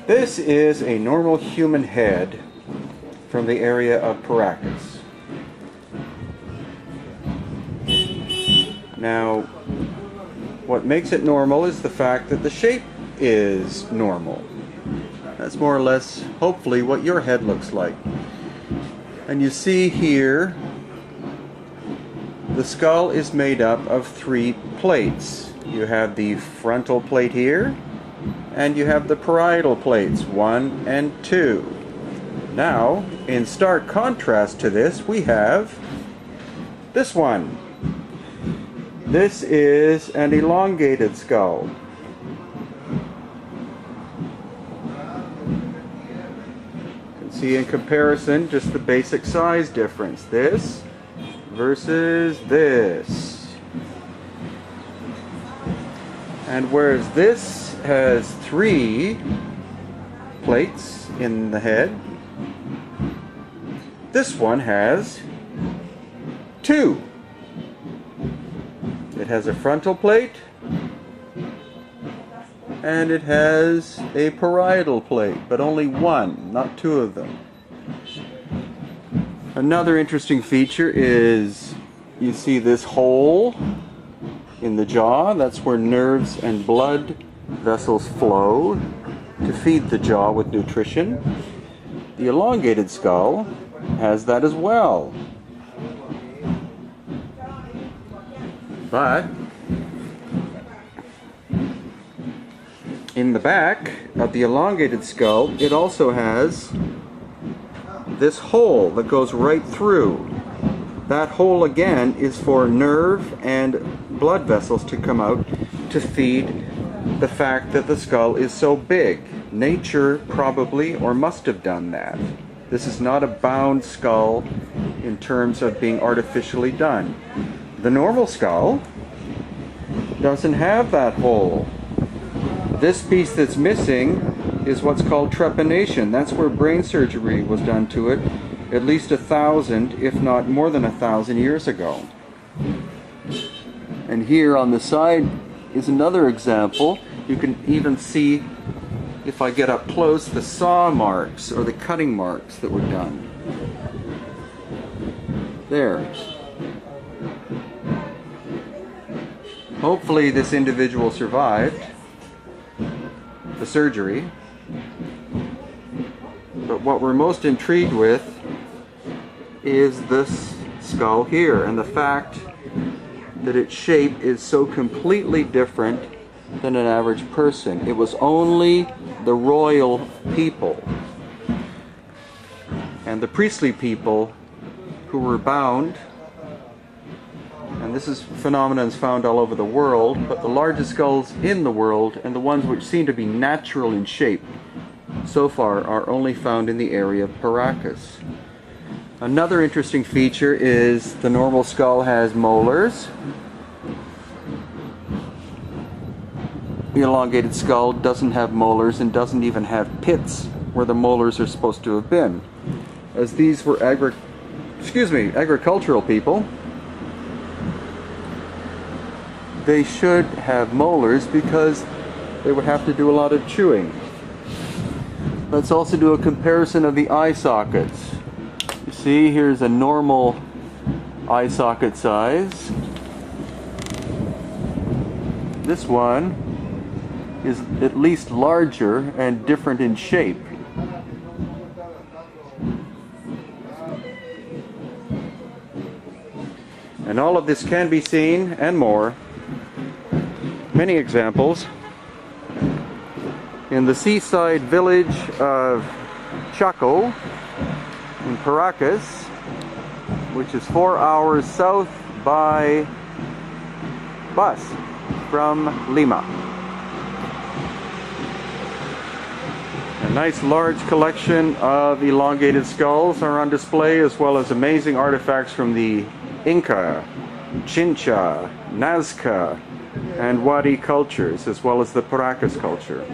This is a normal human head from the area of Paracas. Now, what makes it normal is the fact that the shape is normal. That's more or less, hopefully, what your head looks like. And you see here, the skull is made up of 3 plates. You have the frontal plate here, and you have the parietal plates, 1 and 2. Now, in stark contrast to this, we have this one. This is an elongated skull. You can see in comparison just the basic size difference. This versus this. And whereas this has 3 plates in the head, this one has 2. It has a frontal plate and it has a parietal plate, but only 1, not 2 of them. Another interesting feature is you see this hole in the jaw. That's where nerves and blood vessels flow to feed the jaw with nutrition. The elongated skull has that as well. But in the back of the elongated skull, it also has this hole that goes right through. That hole again is for nerve and blood vessels to come out to feed the fact that the skull is so big. Nature probably or must have done that. This is not a bound skull in terms of being artificially done. The normal skull doesn't have that hole. This piece that's missing is what's called trepanation. That's where brain surgery was done to it at least 1,000, if not more than 1,000 years ago. And here on the side is another example. You can even see, if I get up close, the saw marks or the cutting marks that were done. There. Hopefully this individual survived the surgery. But what we're most intrigued with is this skull here, and the fact that its shape is so completely different than an average person. It was only the royal people and the priestly people who were bound, and this is phenomenons found all over the world, but the largest skulls in the world and the ones which seem to be natural in shape so far are only found in the area of Paracas. Another interesting feature is the normal skull has molars. The elongated skull doesn't have molars and doesn't even have pits where the molars are supposed to have been. As these were agricultural people, they should have molars because they would have to do a lot of chewing. Let's also do a comparison of the eye sockets. You see, here's a normal eye socket size. This one is at least larger and different in shape. And all of this can be seen, and more, many examples, in the seaside village of Chaco in Paracas, which is 4 hours south by bus from Lima. A nice large collection of elongated skulls are on display, as well as amazing artifacts from the Inca, Chincha, Nazca, and Wadi cultures, as well as the Paracas culture.